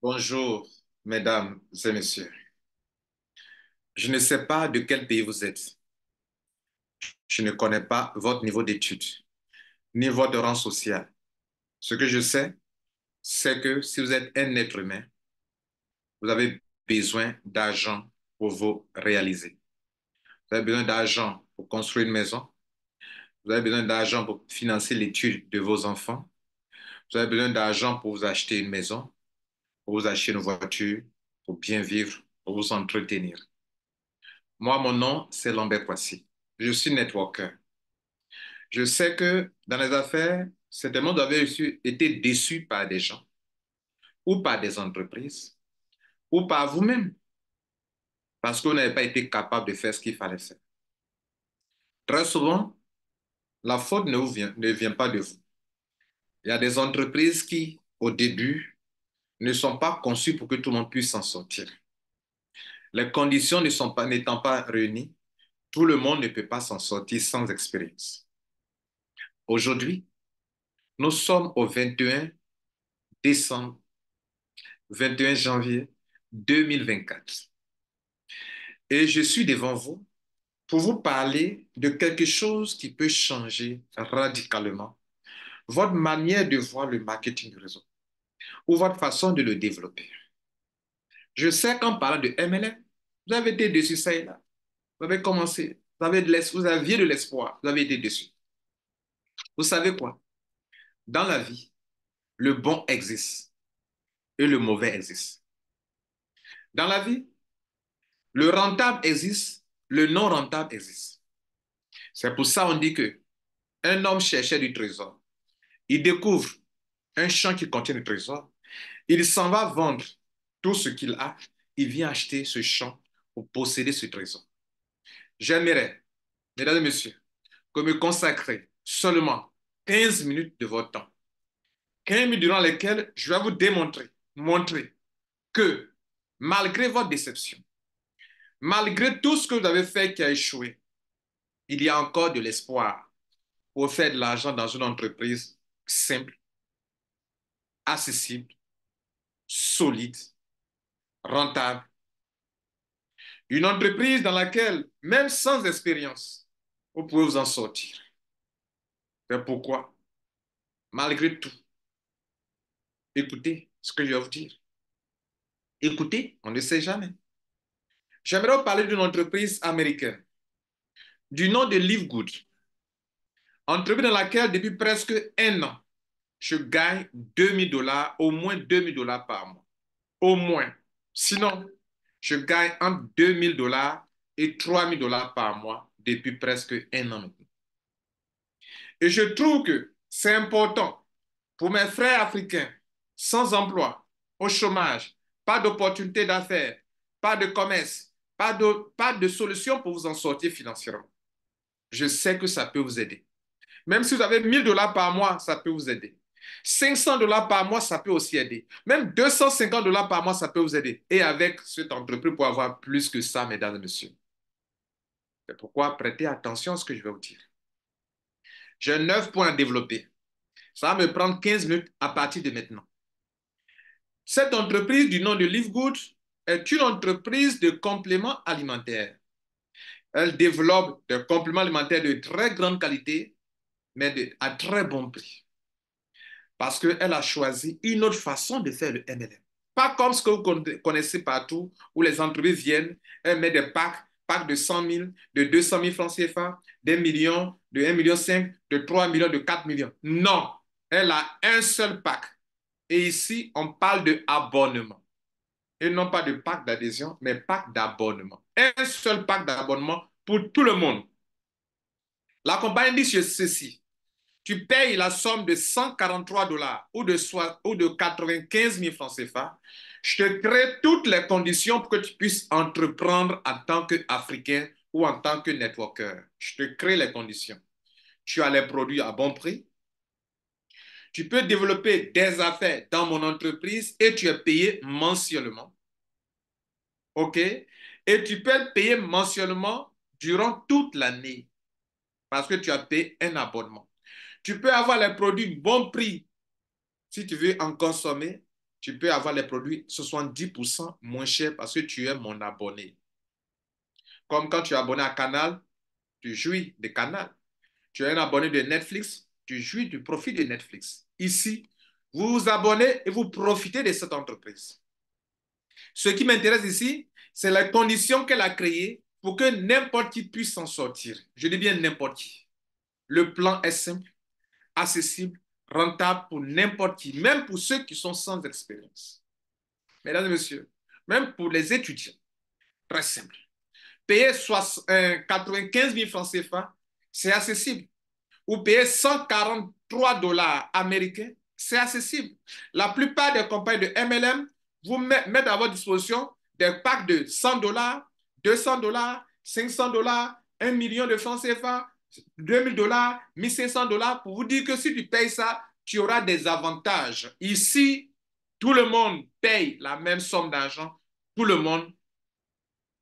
Bonjour, mesdames et messieurs. Je ne sais pas de quel pays vous êtes. Je ne connais pas votre niveau d'études, ni votre rang social. Ce que je sais, c'est que si vous êtes un être humain, vous avez besoin d'argent pour vous réaliser. Vous avez besoin d'argent pour construire une maison. Vous avez besoin d'argent pour financer l'étude de vos enfants. Vous avez besoin d'argent pour vous acheter une maison, pour vous acheter une voiture, pour bien vivre, pour vous entretenir. Moi, mon nom, c'est Lambert Kwasi. Je suis networker. Je sais que dans les affaires, certainement vous avez été déçu par des gens ou par des entreprises ou par vous-même parce que vous n'avez pas été capable de faire ce qu'il fallait faire. Très souvent, la faute ne vient pas de vous. Il y a des entreprises qui, au début, ne sont pas conçues pour que tout le monde puisse s'en sortir. Les conditions n'étant pas réunies, tout le monde ne peut pas s'en sortir sans expérience. Aujourd'hui, nous sommes au 21 décembre, 21 janvier 2024. Et je suis devant vous pour vous parler de quelque chose qui peut changer radicalement votre manière de voir le marketing de réseau ou votre façon de le développer. Je sais qu'en parlant de MLM, vous avez été déçu ça et là. Vous avez commencé, vous aviez de l'espoir, vous avez été déçu. Vous savez quoi? Dans la vie, le bon existe et le mauvais existe. Dans la vie, le rentable existe, le non rentable existe. C'est pour ça qu'on dit que un homme cherchait du trésor. Il découvre un champ qui contient du trésor. Il s'en va vendre tout ce qu'il a. Il vient acheter ce champ pour posséder ce trésor. J'aimerais, mesdames et messieurs, que me consacrez seulement 15 minutes de votre temps. 15 minutes durant lesquelles je vais vous montrer que malgré votre déception, malgré tout ce que vous avez fait qui a échoué, il y a encore de l'espoir pour faire de l'argent dans une entreprise simple, accessible, solide, rentable. Une entreprise dans laquelle, même sans expérience, vous pouvez vous en sortir. C'est pourquoi, malgré tout, écoutez ce que je vais vous dire. Écoutez, on ne sait jamais. J'aimerais vous parler d'une entreprise américaine du nom de Livegood. Entreprise dans laquelle, depuis presque un an, je gagne 2 000 $, au moins 2 000 $ par mois. Au moins. Sinon, je gagne entre 2 000 $ et 3 000 $ par mois depuis presque un an maintenant. Et je trouve que c'est important pour mes frères africains sans emploi, au chômage, pas d'opportunité d'affaires, pas de commerce, pas de solution pour vous en sortir financièrement. Je sais que ça peut vous aider. Même si vous avez 1 000 $ par mois, ça peut vous aider. 500 $ par mois, ça peut aussi aider. Même 250 $ par mois, ça peut vous aider. Et avec cette entreprise, pour avoir plus que ça, mesdames et messieurs. C'est pourquoi prêtez attention à ce que je vais vous dire. J'ai 9 points à développer. Ça va me prendre 15 minutes à partir de maintenant. Cette entreprise du nom de Livegood est une entreprise de compléments alimentaires. Elle développe des compléments alimentaires de très grande qualité, mais à très bon prix. Parce qu'elle a choisi une autre façon de faire le MLM. Pas comme ce que vous connaissez partout, où les entreprises viennent, elles mettent des packs de 100 000, de 200 000 francs CFA, des millions, de 1,5 million, de 3 millions, de 4 millions. Non, elle a un seul pack. Et ici, on parle de abonnement. Et non pas de pack d'adhésion, mais pack d'abonnement. Un seul pack d'abonnement pour tout le monde. La compagnie dit ceci: tu payes la somme de 143 $ ou de 95 000 francs CFA, je te crée toutes les conditions pour que tu puisses entreprendre en tant qu'Africain ou en tant que networker. Je te crée les conditions. Tu as les produits à bon prix. Tu peux développer des affaires dans mon entreprise et tu es payé mensuellement. OK? Et tu peux être payé mensuellement durant toute l'année parce que tu as payé un abonnement. Tu peux avoir les produits bon prix si tu veux en consommer tu peux avoir les produits 70% moins chers parce que tu es mon abonné. Comme quand tu es abonné à Canal, tu jouis de Canal. Tu es un abonné de Netflix, tu jouis du profit de Netflix. Ici, vous vous abonnez et vous profitez de cette entreprise. Ce qui m'intéresse ici, c'est les conditions qu'elle a créées pour que n'importe qui puisse s'en sortir. Je dis bien n'importe qui. Le plan est simple, accessible, rentable pour n'importe qui, même pour ceux qui sont sans expérience. Mesdames et messieurs, même pour les étudiants, très simple. Payer 95 000 francs CFA, c'est accessible. Ou payer 143 dollars américains, c'est accessible. La plupart des compagnies de MLM vous mettent à votre disposition des packs de 100 dollars, 200 dollars, 500 dollars, 1 million de francs CFA, 2000 dollars, 1500 dollars pour vous dire que si tu payes ça, tu auras des avantages. Ici, tout le monde paye la même somme d'argent, tout le monde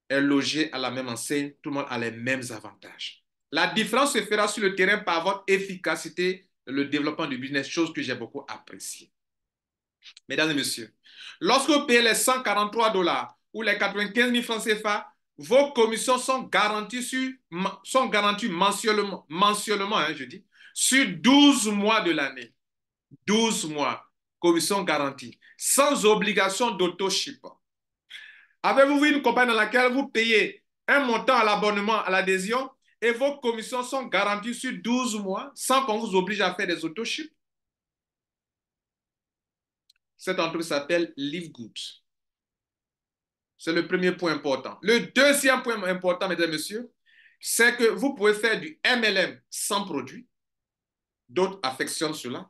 est logé à la même enseigne, tout le monde a les mêmes avantages. La différence se fera sur le terrain par votre efficacité dans le développement du business, chose que j'ai beaucoup appréciée. Mesdames et messieurs, lorsque vous payez les 143 dollars ou les 95 000 francs CFA, vos commissions sont garanties mensuellement je dis, sur 12 mois de l'année. 12 mois, commission garantie, sans obligation d'auto-ship. Avez-vous vu une compagnie dans laquelle vous payez un montant à l'abonnement, à l'adhésion, et vos commissions sont garanties sur 12 mois sans qu'on vous oblige à faire des auto-ships? Cette entreprise s'appelle LiveGood. C'est le premier point important. Le deuxième point important, mesdames et messieurs, c'est que vous pouvez faire du MLM sans produit. D'autres affectionnent cela.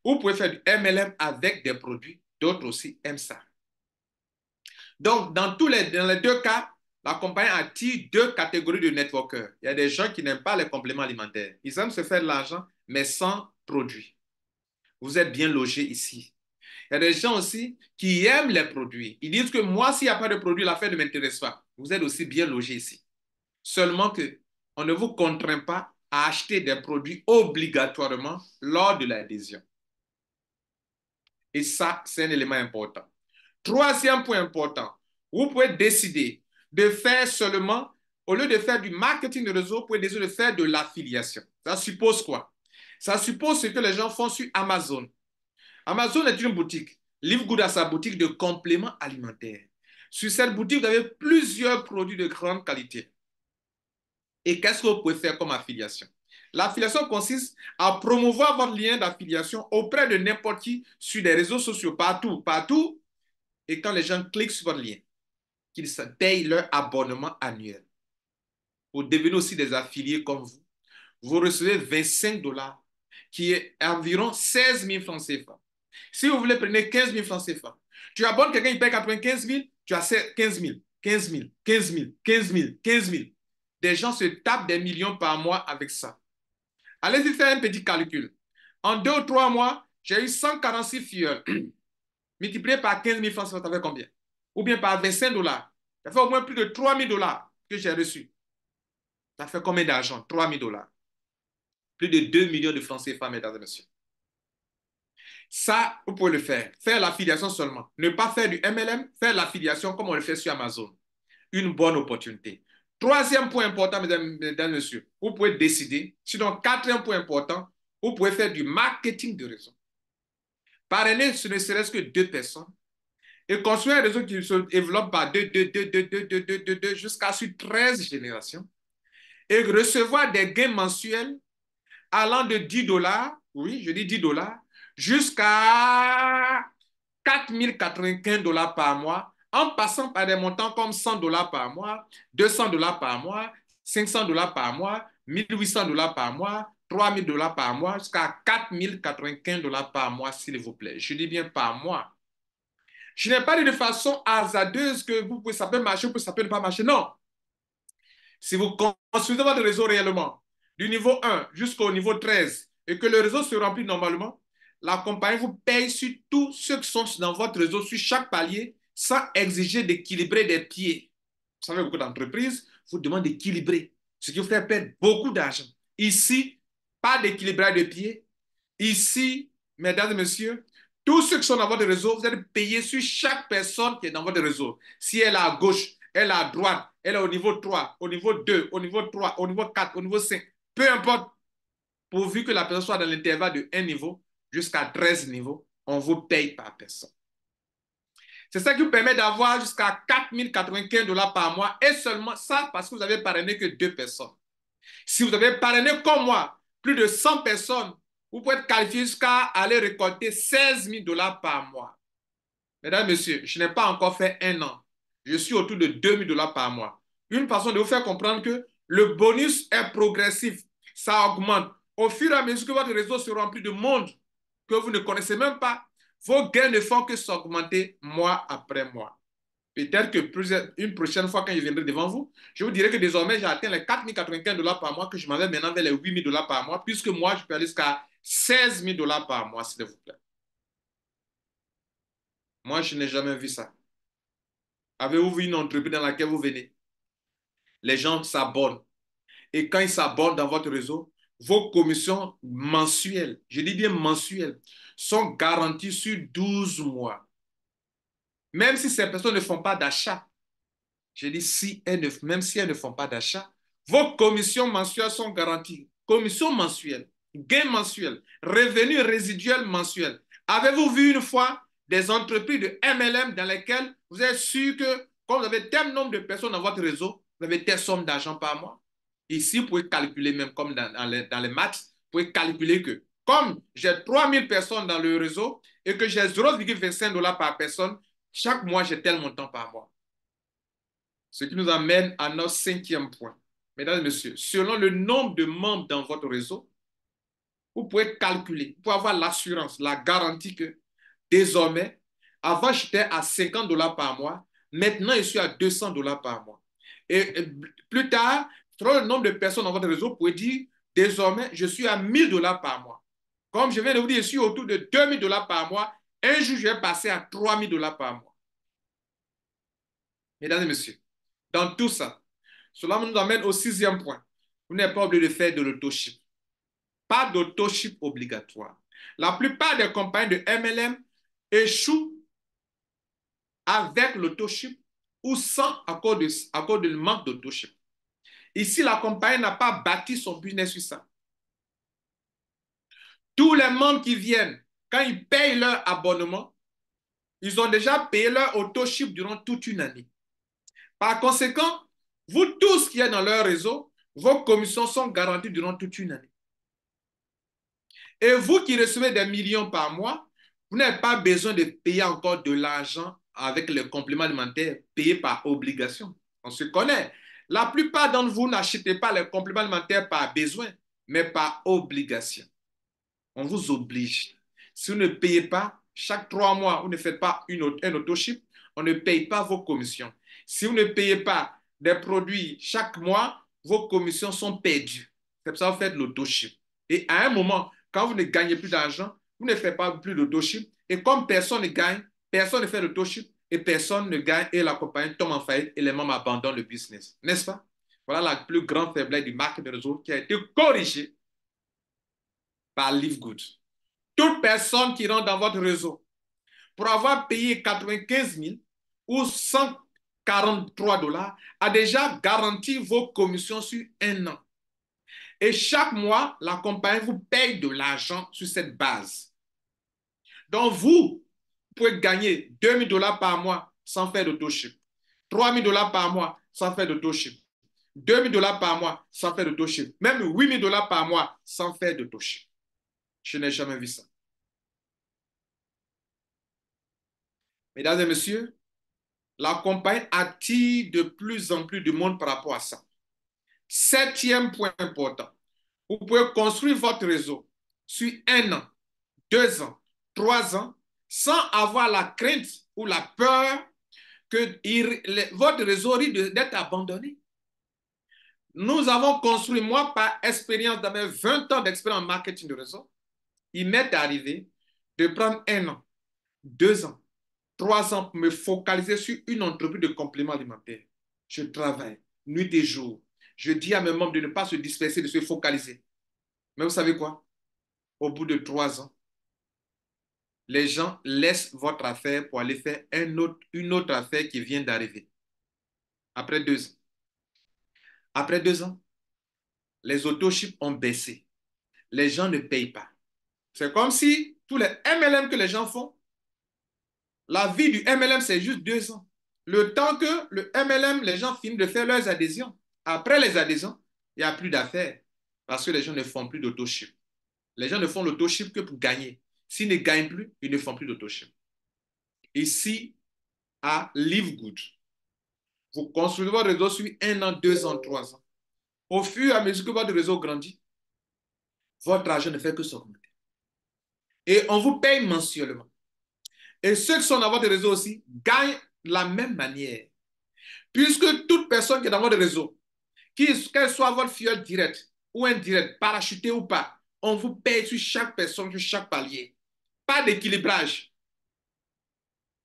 Vous pouvez faire du MLM avec des produits. D'autres aussi aiment ça. Donc, dans les deux cas, la compagnie attire deux catégories de networkers. Il y a des gens qui n'aiment pas les compléments alimentaires. Ils aiment se faire de l'argent, mais sans produit. Vous êtes bien logé ici. Il y a des gens aussi qui aiment les produits. Ils disent que moi, s'il n'y a pas de produit, l'affaire ne m'intéresse pas. Vous êtes aussi bien logé ici. Seulement que on ne vous contraint pas à acheter des produits obligatoirement lors de l'adhésion. Et ça, c'est un élément important. Troisième point important, vous pouvez décider de faire seulement, au lieu de faire du marketing de réseau, vous pouvez décider de faire de l'affiliation. Ça suppose quoi? Ça suppose ce que les gens font sur Amazon. Amazon est une boutique. LiveGood a sa boutique de compléments alimentaires. Sur cette boutique, vous avez plusieurs produits de grande qualité. Et qu'est-ce que vous pouvez faire comme affiliation? L'affiliation consiste à promouvoir votre lien d'affiliation auprès de n'importe qui sur des réseaux sociaux, partout, partout. Et quand les gens cliquent sur votre lien, qu'ils payent leur abonnement annuel. Pour devenir aussi des affiliés comme vous, vous recevez 25 dollars, qui est environ 16 000 francs CFA. Si vous voulez prendre 15 000 francs CFA, tu abonnes quelqu'un qui paye 95 000, tu as 15 000, 15 000, 15 000, 15 000, 15 000. Des gens se tapent des millions par mois avec ça. Allez-y faire un petit calcul. En 2 ou 3 mois, j'ai eu 146 filleuls. Multiplié par 15 000 francs, ça fait combien? Ou bien par 25 dollars. Ça fait au moins plus de 3 000 dollars que j'ai reçus. Ça fait combien d'argent? 3 000 dollars. Plus de 2 millions de francs CFA, mesdames et messieurs. Ça, vous pouvez le faire. Faire l'affiliation seulement. Ne pas faire du MLM, faire l'affiliation comme on le fait sur Amazon. Une bonne opportunité. Troisième point important, mesdames et messieurs, vous pouvez décider. Sinon, quatrième point important, vous pouvez faire du marketing de réseau. Parrainer, ce ne serait-ce que 2 personnes. Et construire un réseau qui se développe par 2 jusqu'à sur 13 générations. Et recevoir des gains mensuels allant de 10 dollars, oui, je dis 10 dollars, jusqu'à 4 095 dollars par mois, en passant par des montants comme 100 dollars par mois, 200 dollars par mois, 500 dollars par mois, 1800 dollars par mois, 3 000 dollars par mois, jusqu'à 4 095 dollars par mois, s'il vous plaît. Je dis bien par mois. Je n'ai pas dit de façon hasardeuse que vous pouvez, ça peut marcher ou ça peut ne pas marcher. Non. Si vous construisez votre réseau réellement, du niveau 1 jusqu'au niveau 13, et que le réseau se remplit normalement, la compagnie vous paye sur tous ceux qui sont dans votre réseau, sur chaque palier, sans exiger d'équilibrer des pieds. Vous savez, beaucoup d'entreprises vous demandent d'équilibrer, ce qui vous fait perdre beaucoup d'argent. Ici, pas d'équilibrage de pieds. Ici, mesdames et messieurs, Tous ceux qui sont dans votre réseau, vous allez payer sur chaque personne qui est dans votre réseau. Si elle est à gauche, elle est à droite, elle est au niveau 3, au niveau 2, au niveau 3, au niveau 4, au niveau 5, peu importe, pourvu que la personne soit dans l'intervalle de 1 niveau jusqu'à 13 niveaux, on vous paye par personne. C'est ça qui vous permet d'avoir jusqu'à 4 095 $ par mois et seulement ça parce que vous avez parrainé que 2 personnes. Si vous avez parrainé comme moi plus de 100 personnes, vous pouvez être qualifié jusqu'à aller récolter 16 000 $ par mois. Mesdames, Messieurs, je n'ai pas encore fait 1 an. Je suis autour de 2 000 $ par mois. Une façon de vous faire comprendre que le bonus est progressif. Ça augmente. Au fur et à mesure que votre réseau se remplit de monde que vous ne connaissez même pas, vos gains ne font que s'augmenter mois après mois. Peut-être que une prochaine fois, quand je viendrai devant vous, je vous dirai que désormais, j'ai atteint les 4 095 $ par mois, que je m'en vais maintenant vers les 8 000 $ par mois, puisque moi, je peux aller jusqu'à 16 000 $ par mois, s'il vous plaît. Moi, je n'ai jamais vu ça. Avez-vous vu une entreprise dans laquelle vous venez? Les gens s'abonnent. Et quand ils s'abonnent dans votre réseau, vos commissions mensuelles, je dis bien mensuelles, sont garanties sur 12 mois. Même si ces personnes ne font pas d'achat, je dis même si elles ne font pas d'achat, vos commissions mensuelles sont garanties. Commissions mensuelles, gains mensuels, revenus résiduels mensuels. Avez-vous vu une fois des entreprises de MLM dans lesquelles vous êtes sûr que, comme vous avez tel nombre de personnes dans votre réseau, vous avez telle somme d'argent par mois? Ici, vous pouvez calculer, même comme dans les maths, vous pouvez calculer que comme j'ai 3 000 personnes dans le réseau et que j'ai 0,25 $ par personne, chaque mois, j'ai tel montant par mois. Ce qui nous amène à notre 5e point. Mesdames et messieurs, selon le nombre de membres dans votre réseau, vous pouvez calculer, vous pouvez avoir l'assurance, la garantie que désormais, avant j'étais à 50 $ par mois, maintenant je suis à 200 $ par mois. Et plus tard, selon le nombre de personnes dans votre réseau, vous pouvez dire désormais je suis à 1 000 $ par mois. Comme je viens de vous dire, je suis autour de 2 000 $ par mois. Un jour, je vais passer à 3 000 $ par mois. Mesdames et messieurs, dans tout ça, cela nous amène au 6e point. Vous n'êtes pas obligé de faire de l'autoship. Pas d'autoship obligatoire. La plupart des compagnies de MLM échouent avec l'autoship ou sans à cause de manque d'autoship. Ici, la compagnie n'a pas bâti son business sur ça. Tous les membres qui viennent, quand ils payent leur abonnement, ils ont déjà payé leur autoship durant toute une année. Par conséquent, vous tous qui êtes dans leur réseau, vos commissions sont garanties durant toute une année. Et vous qui recevez des millions par mois, vous n'avez pas besoin de payer encore de l'argent avec les compléments alimentaires payés par obligation. On se connaît. La plupart d'entre vous n'achetez pas les compléments alimentaires par besoin, mais par obligation. On vous oblige. Si vous ne payez pas, chaque 3 mois, vous ne faites pas un autoship, on ne paye pas vos commissions. Si vous ne payez pas des produits chaque mois, vos commissions sont perdues. C'est pour ça que vous faites l'autoship. Et à un moment, quand vous ne gagnez plus d'argent, vous ne faites pas plus d'autoship. Et comme personne ne gagne, personne ne fait l'autoship et personne ne gagne et la compagnie tombe en faillite et les membres abandonnent le business. N'est-ce pas? Voilà la plus grande faiblesse du marketing de réseau qui a été corrigée par LiveGood. Toute personne qui rentre dans votre réseau pour avoir payé 95 000 ou 143 $ a déjà garanti vos commissions sur 1 an. Et chaque mois, la compagnie vous paye de l'argent sur cette base. Donc, vous pouvez gagner 2 000 $ par mois sans faire d'autoship, 3 000 $ par mois sans faire d'autoship, 2 000 $ par mois sans faire d'autoship, même 8 000 $ par mois sans faire d'autoship. Je n'ai jamais vu ça. Mesdames et messieurs, la compagnie attire de plus en plus de monde par rapport à ça. 7e point important. Vous pouvez construire votre réseau sur 1 an, 2 ans, 3 ans, sans avoir la crainte ou la peur que votre réseau risque d'être abandonné. Nous avons construit, moi, par expérience, dans mes 20 ans d'expérience en marketing de réseau, il m'est arrivé de prendre 1 an, 2 ans, 3 ans pour me focaliser sur une entreprise de compléments alimentaires. Je travaille nuit et jour. Je dis à mes membres de ne pas se disperser, de se focaliser. Mais vous savez quoi? Au bout de 3 ans, les gens laissent votre affaire pour aller faire une autre affaire qui vient d'arriver. Après 2 ans. Après 2 ans, les autochips ont baissé. Les gens ne payent pas. C'est comme si tous les MLM que les gens font, la vie du MLM, c'est juste 2 ans. Le temps que le MLM, les gens finissent de faire leurs adhésions. Après les adhésions, il n'y a plus d'affaires parce que les gens ne font plus d'autoship. Les gens ne font l'autoship que pour gagner. S'ils ne gagnent plus, ils ne font plus d'autoship. Ici, à Live Good, vous construisez votre réseau sur 1 an, 2 ans, 3 ans. Au fur et à mesure que votre réseau grandit, votre argent ne fait que s'augmenter. Et on vous paye mensuellement. Et ceux qui sont dans votre réseau aussi gagnent de la même manière. Puisque toute personne qui est dans votre réseau, qu'elle soit votre filleule directe ou indirecte, parachutée ou pas, on vous paye sur chaque personne, sur chaque palier. Pas d'équilibrage.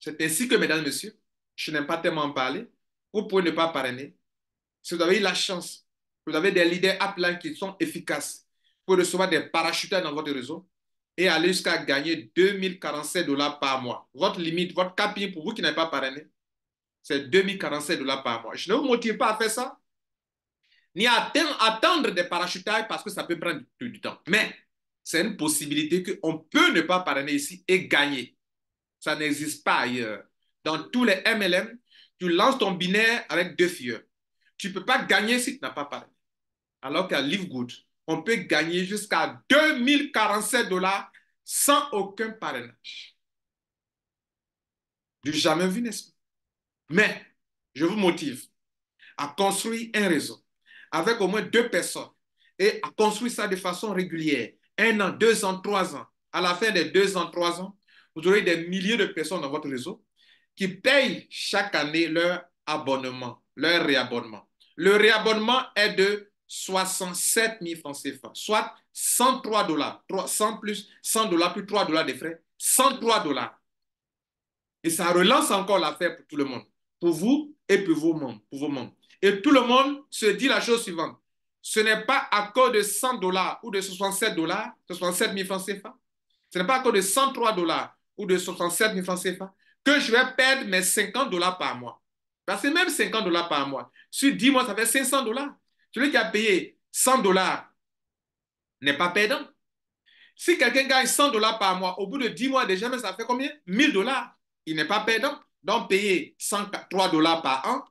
C'est ainsi que, mesdames et messieurs, je n'aime pas tellement en parler, vous pouvez ne pas parrainer. Si vous avez eu la chance, vous avez des leaders à plein qui sont efficaces pour recevoir des parachuteurs dans votre réseau et aller jusqu'à gagner 2047 $ par mois. Votre limite, votre KPI pour vous qui n'avez pas parrainé, c'est 2047 $ par mois. Je ne vous motive pas à faire ça, ni à attendre des parachutages parce que ça peut prendre du temps. Mais c'est une possibilité qu'on peut ne pas parrainer ici et gagner. Ça n'existe pas ailleurs. Dans tous les MLM, tu lances ton binaire avec 2 filleurs. Tu ne peux pas gagner si tu n'as pas parrainé. Alors qu'à Live Good, on peut gagner jusqu'à 2047 $ sans aucun parrainage. Du jamais vu, n'est-ce pas? Mais je vous motive à construire un réseau avec au moins 2 personnes et à construire ça de façon régulière. 1 an, 2 ans, 3 ans. À la fin des 2 ans, 3 ans, vous aurez des milliers de personnes dans votre réseau qui payent chaque année leur abonnement, leur réabonnement. Le réabonnement est de 67 000 francs CFA, soit 103 $. 100 plus 100 $ plus 3 $ de frais, 103 $. Et ça relance encore l'affaire pour tout le monde, pour vous et pour vos membres, pour vos membres. Et tout le monde se dit la chose suivante. Ce n'est pas à cause de 100 $ ou de 67 $, 67 000 francs CFA. Ce n'est pas à cause de 103 $ ou de 67 000 francs CFA que je vais perdre mes 50 $ par mois. Parce que même 50 $ par mois, sur 10 mois, ça fait 500 $. Celui qui a payé 100 $ n'est pas perdant. Si quelqu'un gagne 100 $ par mois, au bout de 10 mois déjà, mais ça fait combien? 1000 $. Il n'est pas perdant. Donc, payer 103 $ par an,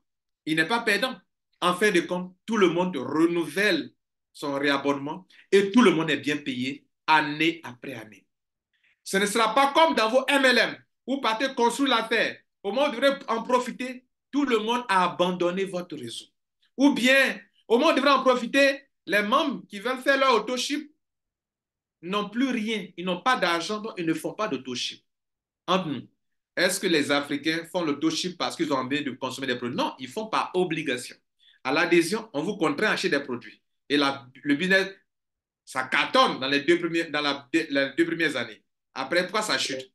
il n'est pas perdant. En fin de compte, tout le monde renouvelle son réabonnement et tout le monde est bien payé année après année. Ce ne sera pas comme dans vos MLM. Vous partez construire l'affaire. Au moment où vous devrez en profiter, tout le monde a abandonné votre réseau. Ou bien, au moment où vous devrez en profiter, les membres qui veulent faire leur autoship n'ont plus rien. Ils n'ont pas d'argent, donc ils ne font pas d'autoship. Entre nous, est-ce que les Africains font l'autoship parce qu'ils ont envie de consommer des produits? Non, ils font par obligation. À l'adhésion, on vous contraint à acheter des produits. Et le business, ça cartonne dans les 2 premières années. Après, pourquoi ça chute?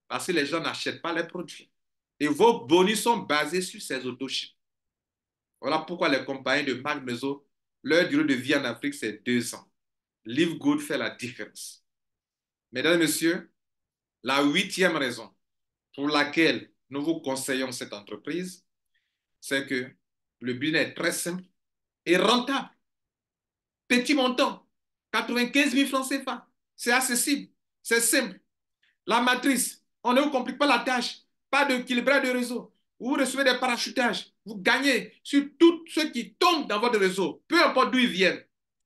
Parce que les gens n'achètent pas les produits. Et vos bonus sont basés sur ces autochips. Voilà pourquoi les compagnies de Marc Meso, leur durée de vie en Afrique, c'est 2 ans. Live Good fait la différence. Mesdames et messieurs, la 8e raison pour laquelle nous vous conseillons cette entreprise, c'est que le business est très simple et rentable. Petit montant, 95 000 francs CFA. C'est accessible, c'est simple. La matrice, on ne vous complique pas la tâche. Pas d'équilibrage de réseau. Vous recevez des parachutages. Vous gagnez sur tous ceux qui tombent dans votre réseau, peu importe d'où ils viennent.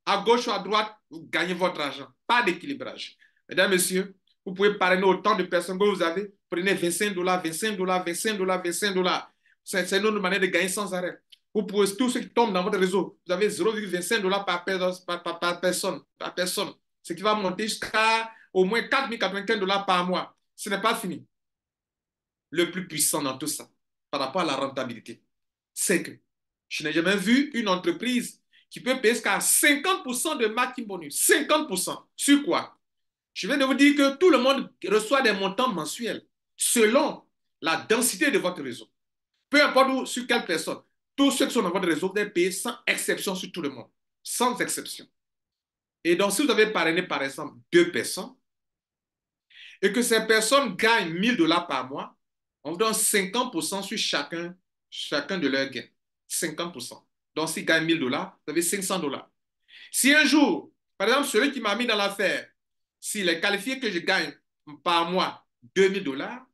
À gauche ou à droite, vous gagnez votre argent. Pas d'équilibrage. Mesdames, messieurs, vous pouvez parrainer autant de personnes que vous avez. Prenez 25 $, 25 $, 25 $, 25 $. C'est une autre manière de gagner sans arrêt. Vous pouvez, tous ceux qui tombent dans votre réseau, vous avez 0,25 $ par personne. Ce qui va monter jusqu'à au moins 4 095 $ par mois. Ce n'est pas fini. Le plus puissant dans tout ça, par rapport à la rentabilité, c'est que je n'ai jamais vu une entreprise qui peut payer jusqu'à 50% de marketing bonus. 50%. Sur quoi? Je viens de vous dire que tout le monde reçoit des montants mensuels selon la densité de votre réseau. Peu importe où, sur quelle personne. Tous ceux qui sont dans votre réseau, vous devez payer sans exception sur tout le monde. Sans exception. Et donc, si vous avez parrainé, par exemple, 2 personnes, et que ces personnes gagnent 1 000 $ par mois, on vous donne 50% sur chacun de leurs gains. 50%. Donc, s'ils gagnent 1 000 $, vous avez 500 $. Si un jour, par exemple, celui qui m'a mis dans l'affaire, s'il est qualifié que je gagne par mois 2 000 $,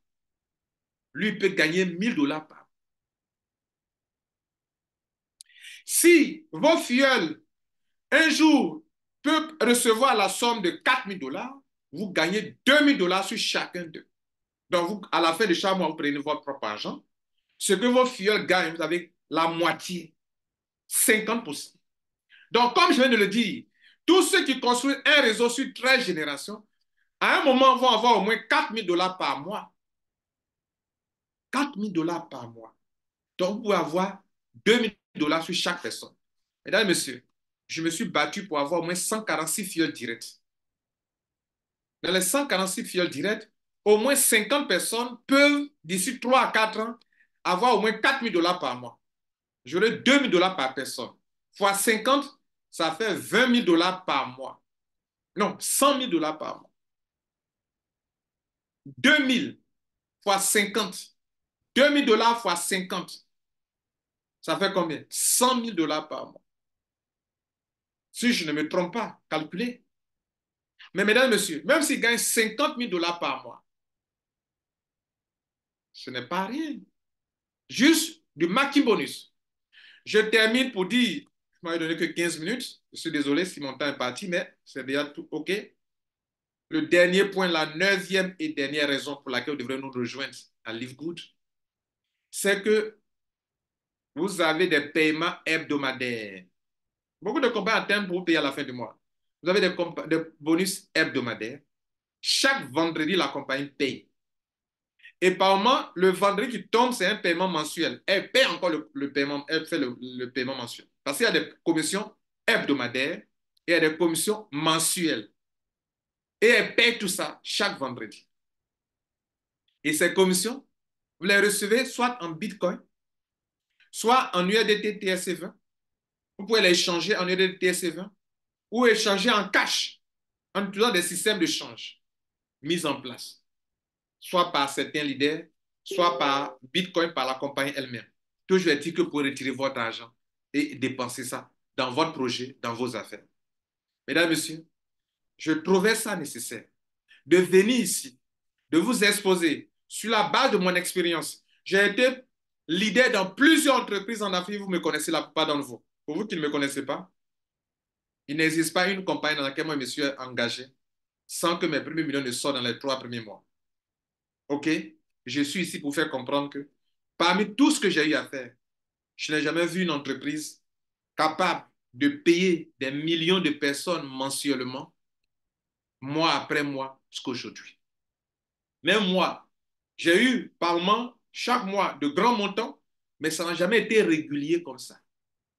lui peut gagner 1 000 $ par mois. Si vos filleuls, un jour, peuvent recevoir la somme de 4 000 $, vous gagnez 2 000 $ sur chacun d'eux. Donc, vous, à la fin de chaque mois, vous prenez votre propre argent. Ce que vos filleuls gagnent, vous avez la moitié, 50%. Donc, comme je viens de le dire, tous ceux qui construisent un réseau sur 13 générations, à un moment, vont avoir au moins 4 000 $ par mois. 4 000 $ par mois. Donc, vous pouvez avoir 2 000 $ sur chaque personne. Mesdames et messieurs, je me suis battu pour avoir au moins 146 filleuls directs. Dans les 146 filleuls directs, au moins 50 personnes peuvent, d'ici 3 à 4 ans, avoir au moins 4 000 $ par mois. J'aurai 2 000 $ par personne. Fois 50, ça fait 20 000 $ par mois. Non, 100 000 $ par mois. 2000 fois 50. 2 000 $ fois 50. Ça fait combien? 100 000 $ par mois. Si je ne me trompe pas, calculez. Mais mesdames et messieurs, même s'ils gagnent 50 000 $ par mois, ce n'est pas rien. Juste du maquis bonus. Je termine pour dire, je m'avais donné que 15 minutes. Je suis désolé si mon temps est parti, mais c'est déjà tout OK. Le dernier point, la 9e et dernière raison pour laquelle vous devrez nous rejoindre à Live Good, c'est que vous avez des paiements hebdomadaires. Beaucoup de compagnies atteignent pour vous payer à la fin du mois. Vous avez des bonus hebdomadaires. Chaque vendredi, la compagnie paye. Et par moment, le vendredi qui tombe, c'est un paiement mensuel. Elle paie encore le paiement, elle fait le paiement mensuel. Parce qu'il y a des commissions hebdomadaires et il y a des commissions mensuelles. Et elle paie tout ça chaque vendredi. Et ces commissions, vous les recevez soit en Bitcoin, soit en USDT TRC20. Vous pouvez les échanger en USDT TRC20 ou échanger en cash en utilisant des systèmes de change mis en place, soit par certains leaders, soit par Bitcoin, par la compagnie elle-même. Toujours est-il que pour retirer votre argent et dépenser ça dans votre projet, dans vos affaires. Mesdames, Messieurs, je trouvais ça nécessaire de venir ici, de vous exposer sur la base de mon expérience. J'ai été leader dans plusieurs entreprises en Afrique. Vous me connaissez la plupart d'entre vous. Pour vous qui ne me connaissez pas, il n'existe pas une compagnie dans laquelle moi je me suis engagé sans que mes premiers millions ne sortent dans les 3 premiers mois. OK? Je suis ici pour faire comprendre que parmi tout ce que j'ai eu à faire, je n'ai jamais vu une entreprise capable de payer des millions de personnes mensuellement, mois après mois, jusqu'aujourd'hui. Même moi, j'ai eu par mois, chaque mois, de grands montants, mais ça n'a jamais été régulier comme ça.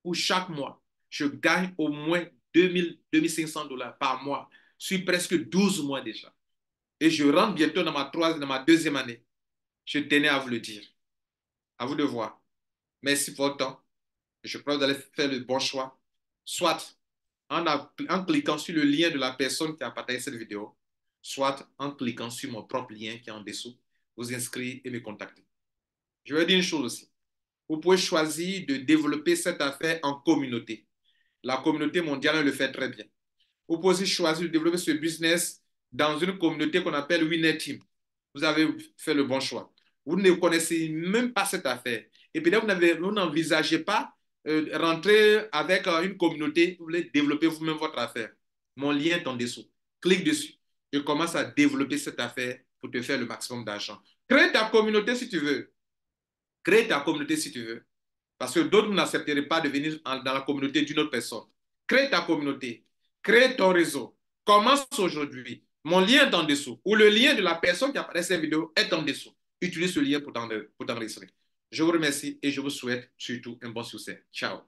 Pour chaque mois, je gagne au moins 2000, 2500 $ par mois sur presque 12 mois déjà. Et je rentre bientôt dans ma deuxième année. Je tenais à vous le dire. À vous de voir. Merci pour votre temps. Je crois que vous allez faire le bon choix. Soit en cliquant sur le lien de la personne qui a partagé cette vidéo, soit en cliquant sur mon propre lien qui est en dessous, vous inscrire et me contacter. Je vais dire une chose aussi. Vous pouvez choisir de développer cette affaire en communauté. La communauté mondiale le fait très bien. Vous pouvez aussi choisir de développer ce business dans une communauté qu'on appelle Winner Team. Vous avez fait le bon choix. Vous ne connaissez même pas cette affaire. Et peut-être vous n'envisagez pas rentrer avec une communauté, vous voulez développer vous-même votre affaire. Mon lien est en dessous. Clique dessus et commence à développer cette affaire pour te faire le maximum d'argent. Crée ta communauté si tu veux. Crée ta communauté si tu veux. Parce que d'autres n'accepteraient pas de venir dans la communauté d'une autre personne. Crée ta communauté. Crée ton réseau. Commence aujourd'hui. Mon lien est en dessous. Ou le lien de la personne qui a parlé cette vidéo est en dessous. Utilise ce lien pour t'enregistrer. Je vous remercie et je vous souhaite surtout un bon succès. Ciao.